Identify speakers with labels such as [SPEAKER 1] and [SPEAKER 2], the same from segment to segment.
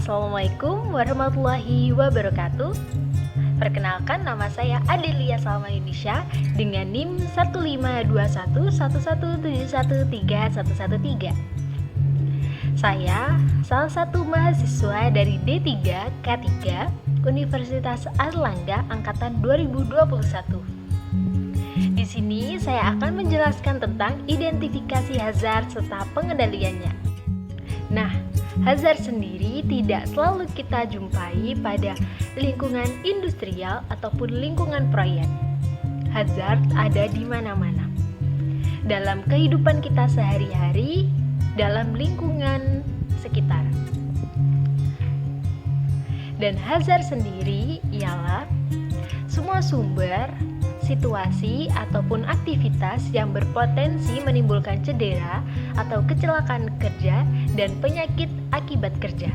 [SPEAKER 1] Assalamualaikum warahmatullahi wabarakatuh. Perkenalkan, nama saya Adelia Salma Indonesia dengan NIM 1521117131113. Saya salah satu mahasiswa dari D3 K3 Universitas Airlangga angkatan 2021. Di sini saya akan menjelaskan tentang identifikasi hazard serta pengendaliannya. Nah, hazard sendiri tidak selalu kita jumpai pada lingkungan industrial ataupun lingkungan proyek. Hazard ada di mana-mana. Dalam kehidupan kita sehari-hari, dalam lingkungan sekitar. Dan hazard sendiri ialah semua sumber, situasi, ataupun aktivitas yang berpotensi menimbulkan cedera atau kecelakaan kerja dan penyakit akibat kerja.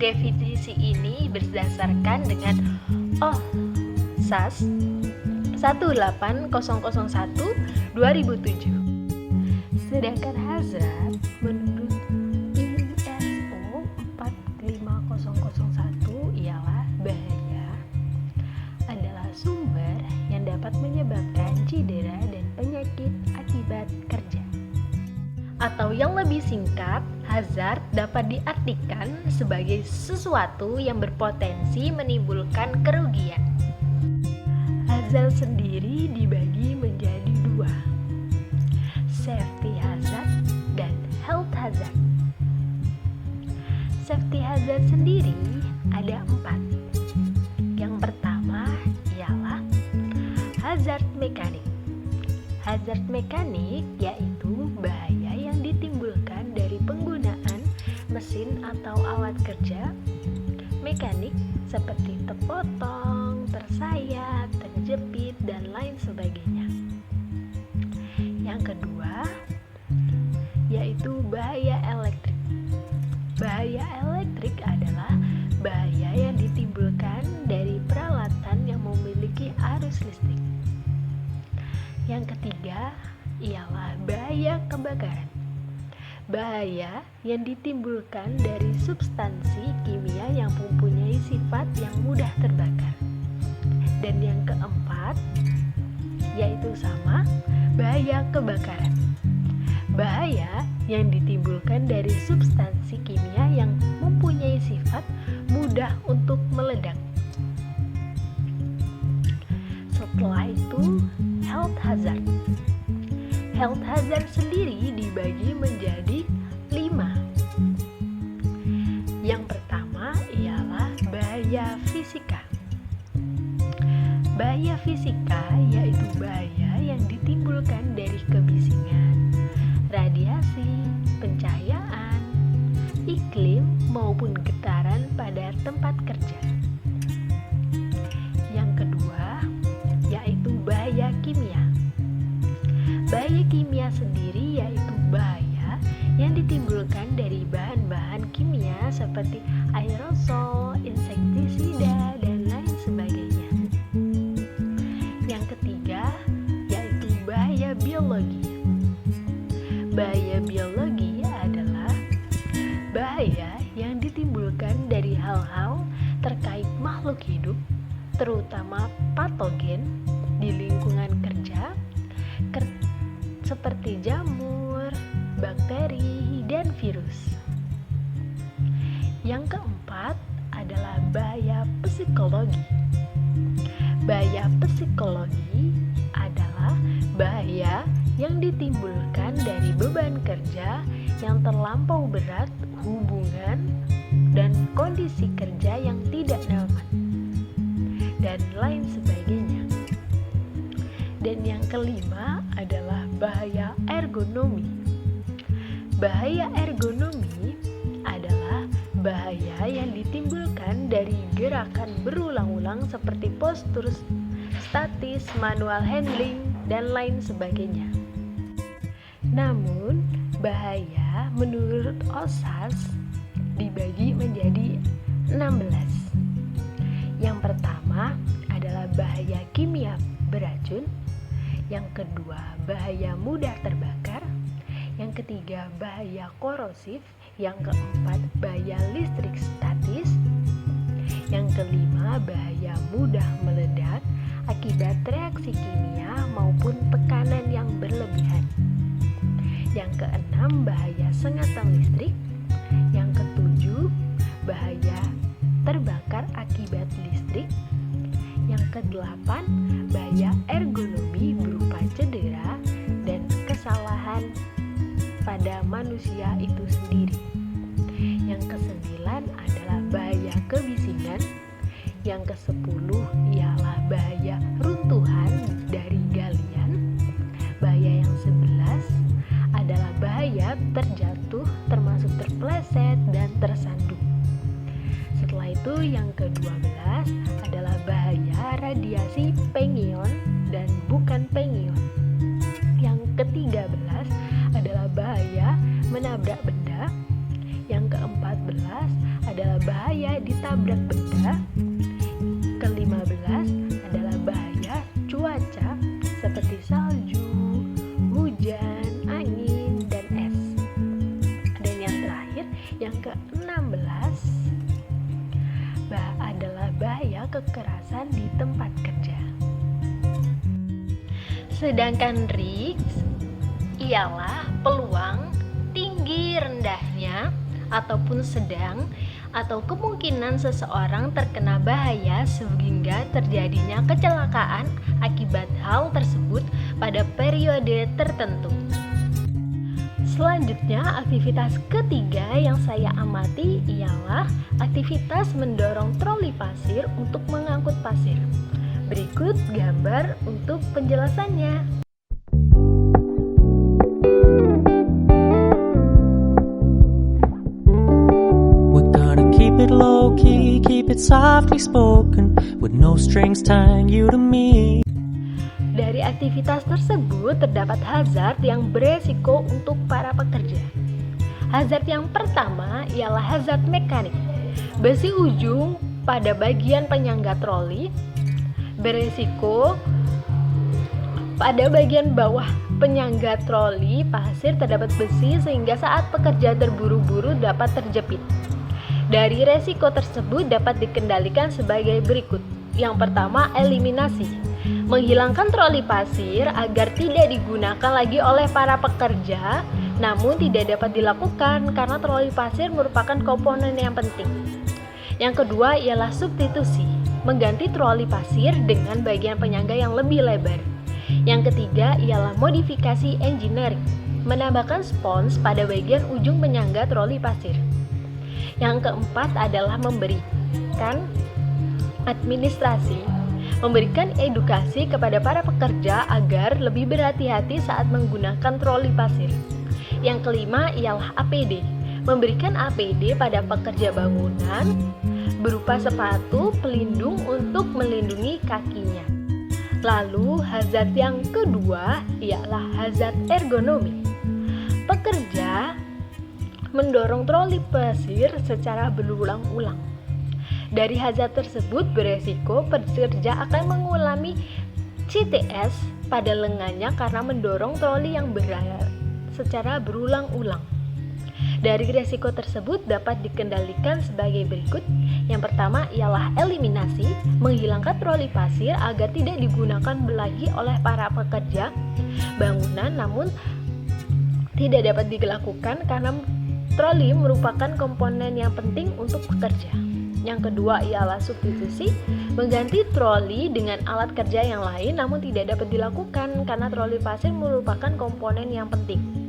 [SPEAKER 1] Definisi ini berdasarkan dengan OHSAS 18001/2007. Sedangkan hazard menurut ISO 45001 ialah bahaya adalah sumber yang dapat menyebabkan cedera dan penyakit akibat kerja. Atau yang lebih singkat, hazard dapat diartikan sebagai sesuatu yang berpotensi menimbulkan kerugian. Hazard sendiri dibagi menjadi dua, safety hazard dan health hazard. Safety hazard sendiri ada 4. Yang pertama ialah hazard mekanik. Hazard mekanik yaitu bahaya yang ditimbulkan dari penggunaan mesin atau alat kerja mekanik seperti terpotong, tersayat, terjepit, dan lain sebagainya. Yang kedua yaitu bahaya elektrik. Bahaya elektrik adalah bahaya yang ditimbulkan dari peralatan yang memiliki arus listrik. Yang ketiga ialah bahaya kebakaran. Bahaya yang ditimbulkan dari substansi kimia yang mempunyai sifat yang mudah terbakar. Dan yang keempat yaitu sama, bahaya kebakaran. Bahaya yang ditimbulkan dari substansi kimia yang mempunyai sifat mudah untuk meledak. Setelah itu, health hazard. Health hazard sendiri dibagi menjadi 5. Yang pertama ialah bahaya fisika. Bahaya fisika yaitu bahaya yang ditimbulkan dari kebisingan, radiasi, pencahayaan, iklim maupun getaran pada tempat kerja. Yang kedua yaitu bahaya kimia. Bahaya kimia sendiri yaitu bahaya yang ditimbulkan dari bahan-bahan kimia seperti aerosol, insektisida, dan lain sebagainya. Yang ketiga yaitu bahaya biologi. Bahaya biologi adalah bahaya yang ditimbulkan dari hal-hal terkait makhluk hidup, terutama patogen di lingkungan kerja, seperti jamur, bakteri, dan virus. Yang keempat adalah bahaya psikologi. Bahaya psikologi adalah bahaya yang ditimbulkan dari beban kerja yang terlampau berat, hubungan, dan kondisi kerja yang tidak nyaman, dan lain sebagainya. Dan yang kelima adalah bahaya ergonomi. Bahaya ergonomi adalah bahaya yang ditimbulkan dari gerakan berulang-ulang seperti postur statis, manual handling, dan lain sebagainya. Namun, bahaya menurut OHSAS dibagi menjadi 16. Yang pertama adalah bahaya kimia beracun. Yang kedua, bahaya mudah terbakar. Yang Yang ketiga, bahaya korosif. Yang keempat, bahaya listrik statis. Yang kelima, bahaya mudah meledak akibat reaksi kimia maupun tekanan yang berlebihan. Yang keenam, bahaya sengatan listrik. Yang ketujuh, bahaya terbakar akibat listrik. Yang kedelapan, bahaya ergonomi berupa cedera dan kesalahan pada manusia itu sendiri. Yang kesembilan adalah bahaya kebisingan. Yang kesepuluh ialah bahaya runtuhan dari galian. Bahaya yang 11 adalah bahaya terjatuh termasuk terpleset dan tersandung. Setelah itu yang ke-12 adalah bahaya radiasi pengion dan bukan pengion. Yang ke-13 adalah bahaya menabrak benda. Yang ke-14 adalah bahaya ditabrak benda. Ke-15 adalah bahaya cuaca seperti salju, hujan, angin, dan es. Dan yang terakhir, yang ke-16 adalah bahaya kekerasan di tempat kerja. Sedangkan risks ialah peluang tinggi rendahnya ataupun sedang atau kemungkinan seseorang terkena bahaya sehingga terjadinya kecelakaan akibat hal tersebut pada periode tertentu. Selanjutnya, aktivitas ketiga yang saya amati ialah aktivitas mendorong troli pasir untuk mengangkut pasir. Berikut gambar untuk penjelasannya.
[SPEAKER 2] We're gonna keep it low key, keep it softly spoken, with no strings tying you to me.
[SPEAKER 1] Dari aktivitas tersebut terdapat hazard yang beresiko untuk para pekerja. Hazard yang pertama ialah hazard mekanik. Besi ujung pada bagian penyangga troli beresiko pada bagian bawah penyangga troli pasir terdapat besi sehingga saat pekerja terburu-buru dapat terjepit. Dari resiko tersebut dapat dikendalikan sebagai berikut. Yang pertama, eliminasi. Menghilangkan troli pasir agar tidak digunakan lagi oleh para pekerja, namun tidak dapat dilakukan karena troli pasir merupakan komponen yang penting. Yang kedua ialah substitusi, mengganti troli pasir dengan bagian penyangga yang lebih lebar. Yang ketiga ialah modifikasi engineering, menambahkan spons pada bagian ujung penyangga troli pasir. Yang keempat adalah memberikan administrasi, memberikan edukasi kepada para pekerja agar lebih berhati-hati saat menggunakan troli pasir. Yang kelima ialah APD, memberikan APD pada pekerja bangunan berupa sepatu pelindung untuk melindungi kakinya. Lalu hazard yang kedua ialah hazard ergonomi. Pekerja mendorong troli pasir secara berulang-ulang. Dari hazard tersebut beresiko pekerja akan mengalami CTS pada lengannya karena mendorong troli yang berat secara berulang-ulang. Dari resiko tersebut dapat dikendalikan sebagai berikut. Yang pertama ialah eliminasi, menghilangkan troli pasir agar tidak digunakan lagi oleh para pekerja bangunan, namun tidak dapat dilakukan karena troli merupakan komponen yang penting untuk pekerja. Yang kedua ialah substitusi, mengganti troli dengan alat kerja yang lain namun tidak dapat dilakukan karena troli pasir merupakan komponen yang penting.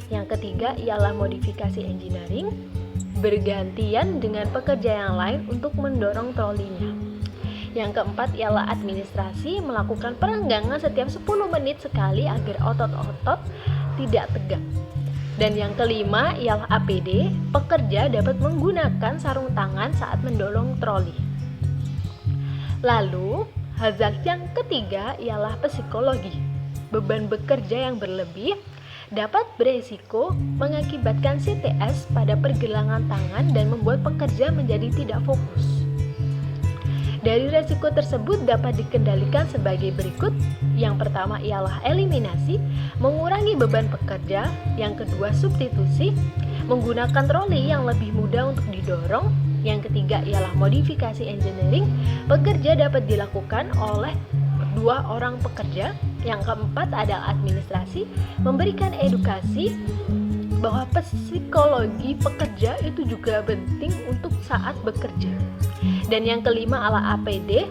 [SPEAKER 1] Yang ketiga ialah modifikasi engineering, bergantian dengan pekerja yang lain untuk mendorong trolinya. Yang keempat ialah administrasi, melakukan perenggangan setiap 10 menit sekali agar otot-otot tidak tegang. Dan yang kelima ialah APD, pekerja dapat menggunakan sarung tangan saat mendorong troli. Lalu, hazard yang ketiga ialah psikologi. Beban bekerja yang berlebih dapat beresiko mengakibatkan CTS pada pergelangan tangan dan membuat pekerja menjadi tidak fokus. Dari resiko tersebut dapat dikendalikan sebagai berikut. Yang pertama ialah eliminasi, mengurangi beban pekerja. Yang kedua substitusi, menggunakan troli yang lebih mudah untuk didorong. Yang ketiga ialah modifikasi engineering, pekerja dapat dilakukan oleh 2 orang pekerja. Yang keempat adalah administrasi, memberikan edukasi bahwa psikologi pekerja itu juga penting untuk saat bekerja. Dan yang kelima adalah APD,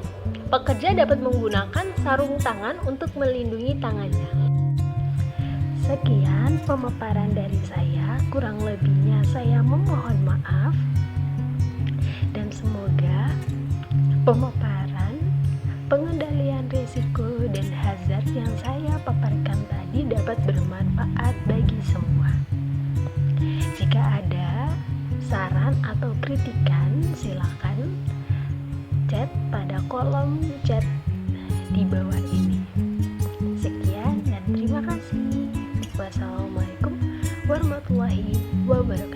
[SPEAKER 1] pekerja dapat menggunakan sarung tangan untuk melindungi tangannya. Sekian pemaparan dari saya, kurang lebihnya saya memohon maaf. Dan semoga pemaparan, pengendalian risiko dan hazard yang saya paparkan tadi dapat bermanfaat bagi semua. Jika ada saran atau kritikan, silakan chat pada kolom chat di bawah ini. Sekian dan terima kasih. Wassalamualaikum warahmatullahi wabarakatuh.